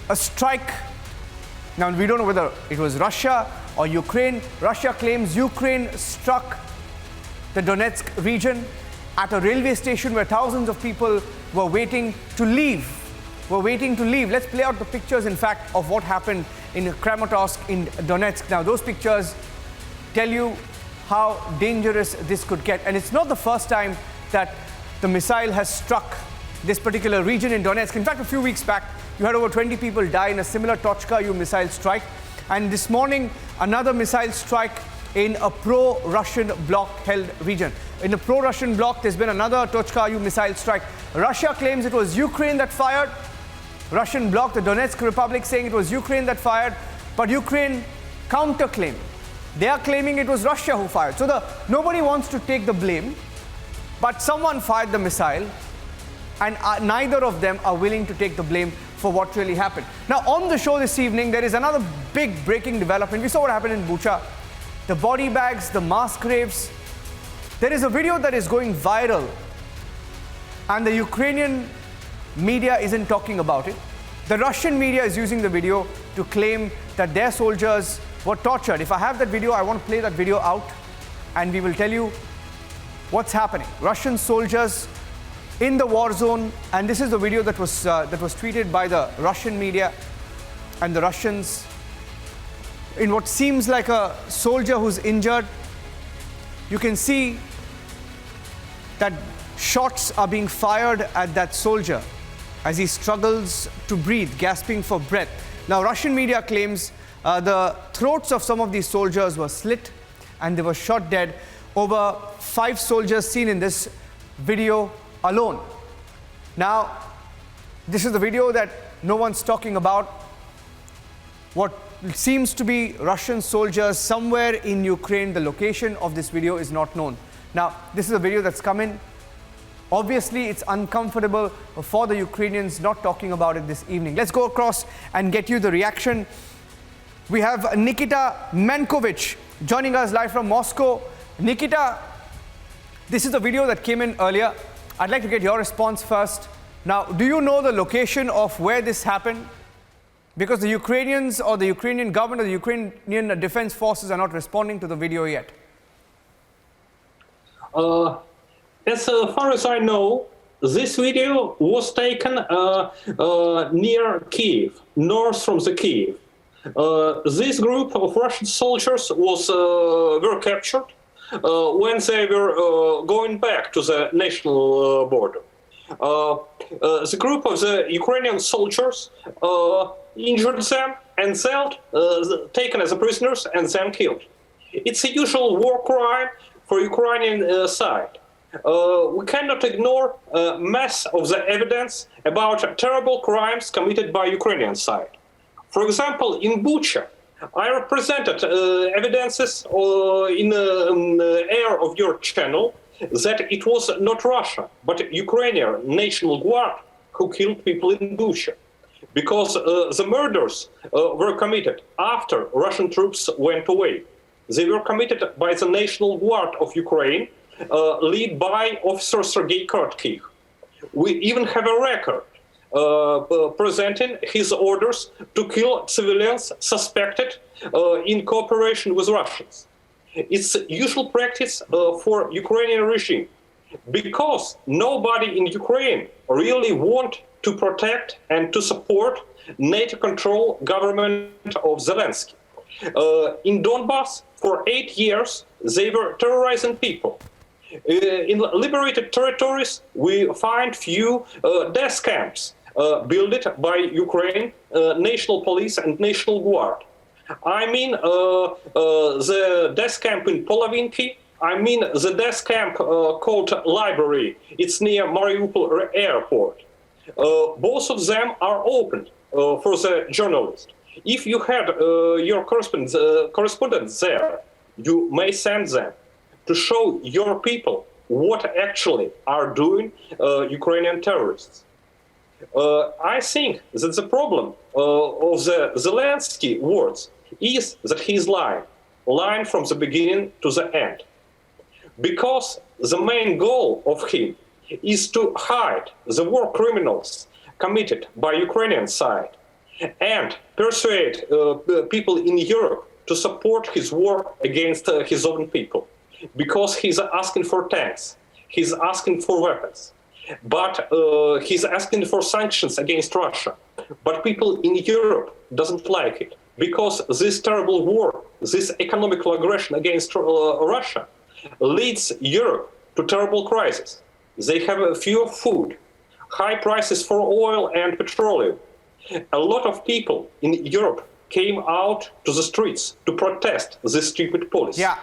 a strike. Now, we don't know whether it was Russia or Ukraine. Russia claims Ukraine struck the Donetsk region at a railway station where thousands of people were waiting to leave. Let's play out the pictures, in fact, of what happened in Kramatorsk in Donetsk. Now, those pictures tell you how dangerous this could get. And it's not the first time that the missile has struck this particular region in Donetsk. In fact, a few weeks back, you had over 20 people die in a similar Tochka-U missile strike. And this morning, another missile strike in a pro-Russian bloc-held region. In the pro-Russian bloc, there's been another Tochka-U missile strike. Russia claims it was Ukraine that fired. Russian bloc, the Donetsk Republic, saying it was Ukraine that fired. But Ukraine counterclaim. They are claiming it was Russia who fired. So nobody wants to take the blame, but someone fired the missile, and neither of them are willing to take the blame for what really happened. Now, on the show this evening, there is another big breaking development. We saw what happened in Bucha. The body bags, the mass graves. There is a video that is going viral, and the Ukrainian media isn't talking about it. The Russian media is using the video to claim that their soldiers were tortured. If I have that video, I want to play that video out, and we will tell you what's happening. Russian soldiers in the war zone, and this is the video that was tweeted by the Russian media, and the Russians, in what seems like a soldier who's injured. You can see that shots are being fired at that soldier as he struggles to breathe, gasping for breath. Now, Russian media claims the throats of some of these soldiers were slit and they were shot dead. Over 5 soldiers seen in this video alone. Now, this is the video that no one's talking about. What seems to be Russian soldiers somewhere in Ukraine. The location of this video is not known. Now, this is a video that's come in. Obviously, it's uncomfortable for the Ukrainians not talking about it this evening. Let's go across and get you the reaction. We have Nikita Mankovich joining us live from Moscow. Nikita, this is the video that came in earlier. I'd like to get your response first. Now, do you know the location of where this happened? Because the Ukrainians or the Ukrainian government or the Ukrainian defense forces are not responding to the video yet. As far as I know, this video was taken near Kyiv, north from the Kyiv. This group of Russian soldiers were captured when they were going back to the national border. The group of the Ukrainian soldiers injured them and taken as prisoners and then killed. It's a usual war crime for Ukrainian side. We cannot ignore a mass of the evidence about terrible crimes committed by Ukrainian side. For example, in Bucha, I represented evidences in the air of your channel that it was not Russia, but Ukrainian National Guard who killed people in Bucha. Because the murders were committed after Russian troops went away. They were committed by the National Guard of Ukraine, led by Officer Sergei Korotkov. We even have a record presenting his orders to kill civilians suspected in cooperation with Russians. It's usual practice for Ukrainian regime because nobody in Ukraine really want to protect and to support NATO-controlled government of Zelensky. In Donbass, for 8 years, they were terrorizing people. In liberated territories, we find few death camps built by Ukraine, National Police and National Guard. I mean the death camp in Polovinki. I mean the death camp called Library. It's near Mariupol airport. Both of them are open for the journalists. If you had your correspondents there, you may send them to show your people what actually are doing Ukrainian terrorists. I think that the problem of the Zelensky words is that he is lying from the beginning to the end. Because the main goal of him is to hide the war criminals committed by Ukrainian side and persuade people in Europe to support his war against his own people, because he's asking for tanks, he's asking for weapons, but he's asking for sanctions against Russia. But people in Europe doesn't like it, because this terrible war, this economical aggression against Russia, leads Europe to terrible crisis. They have fewer food, high prices for oil and petroleum. A lot of people in Europe came out to the streets to protest this stupid policy. Yeah.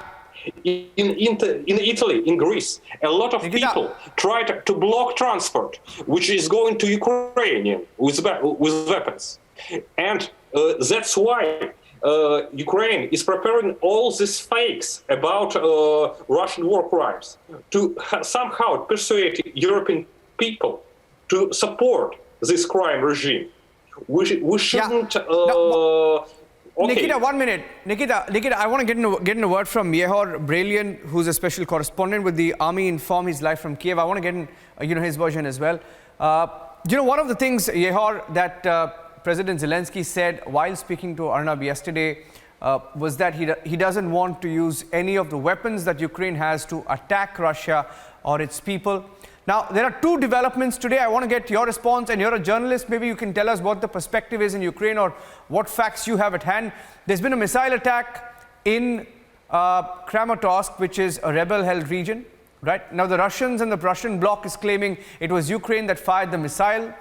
In Italy, in Greece, a lot of people tried to block transport, which is going to Ukraine with weapons. And that's why Ukraine is preparing all these fakes about Russian war crimes to somehow persuade European people to support this crime regime. We shouldn't... Okay. Nikita, 1 minute. Nikita, I want to get in a word from Yehor Brelian, who's a special correspondent with the Army Inform. He's live from Kyiv. I want to get in, his version as well. One of the things, Yehor, that President Zelensky said while speaking to Arnab yesterday was that he doesn't want to use any of the weapons that Ukraine has to attack Russia or its people. Now, there are two developments today. I want to get your response, and you're a journalist. Maybe you can tell us what the perspective is in Ukraine or what facts you have at hand. There's been a missile attack in Kramatorsk, which is a rebel-held region, right? Now, the Russians and the Russian bloc is claiming it was Ukraine that fired the missile.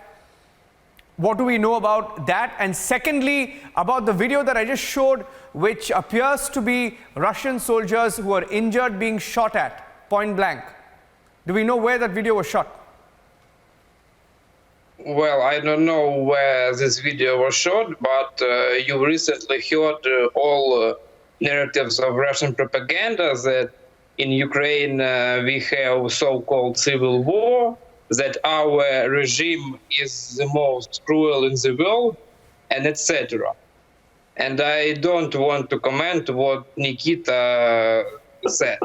What do we know about that? And secondly, about the video that I just showed, which appears to be Russian soldiers who are injured being shot at, point blank. Do we know where that video was shot? Well, I don't know where this video was shot, but you recently heard all narratives of Russian propaganda that in Ukraine we have so-called civil war, that our regime is the most cruel in the world, and etc. And I don't want to comment what Nikita said.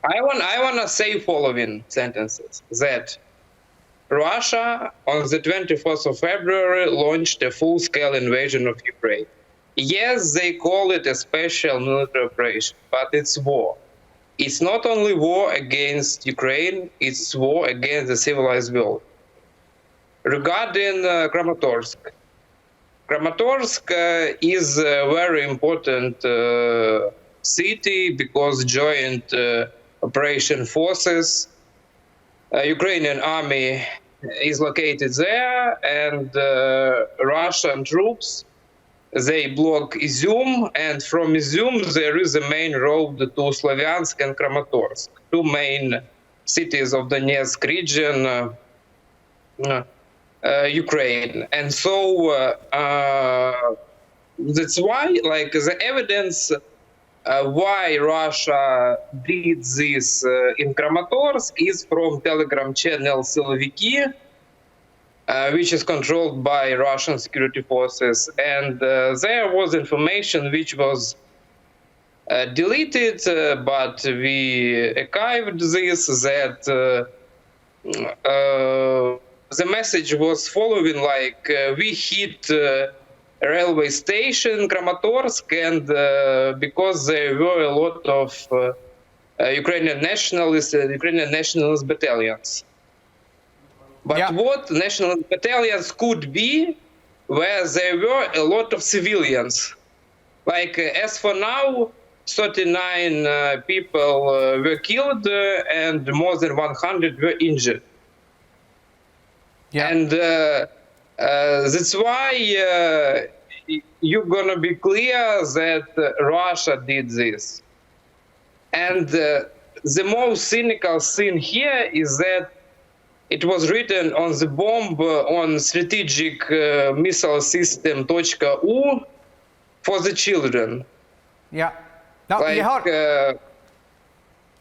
I want to say following sentences, that Russia on the 24th of February launched a full-scale invasion of Ukraine. Yes, they call it a special military operation, but it's war. It's not only war against Ukraine, it's war against the civilized world. Regarding Kramatorsk, Kramatorsk is a very important city because joint operation forces, Ukrainian army is located there, and Russian troops, they block Izum, and from Izum there is a main road to Slavyansk and Kramatorsk, two main cities of Donetsk region, Ukraine. And so that's why, like, the evidence why Russia did this in Kramatorsk is from Telegram channel Siloviki, which is controlled by Russian security forces. And there was information which was deleted, but we archived this, that the message was following, like, we hit a railway station, Kramatorsk, and because there were a lot of Ukrainian nationalist battalions. But what nationalist battalions could be where there were a lot of civilians? Like, as for now, 39 people were killed and more than 100 were injured. And that's why you're gonna be clear that Russia did this. And the most cynical thing here is that it was written on the bomb on strategic missile system .U for the children. Yeah. Now, like,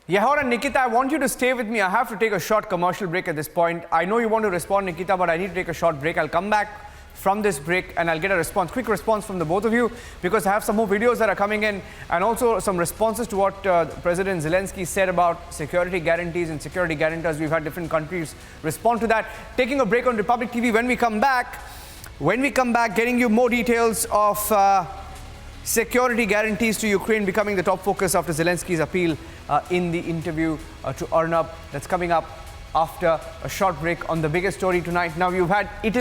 Yehor and Nikita, I want you to stay with me. I have to take a short commercial break at this point. I know you want to respond, Nikita, but I need to take a short break. I'll come back from this break and I'll get a response, quick response from the both of you, because I have some more videos that are coming in and also some responses to what President Zelensky said about security guarantees and security guarantors. We've had different countries respond to that. Taking a break on Republic TV. When we come back, When we come back, getting you more details of security guarantees to Ukraine becoming the top focus after Zelensky's appeal in the interview to Arnab. That's coming up after a short break on the biggest story tonight. Now, you've had Italy.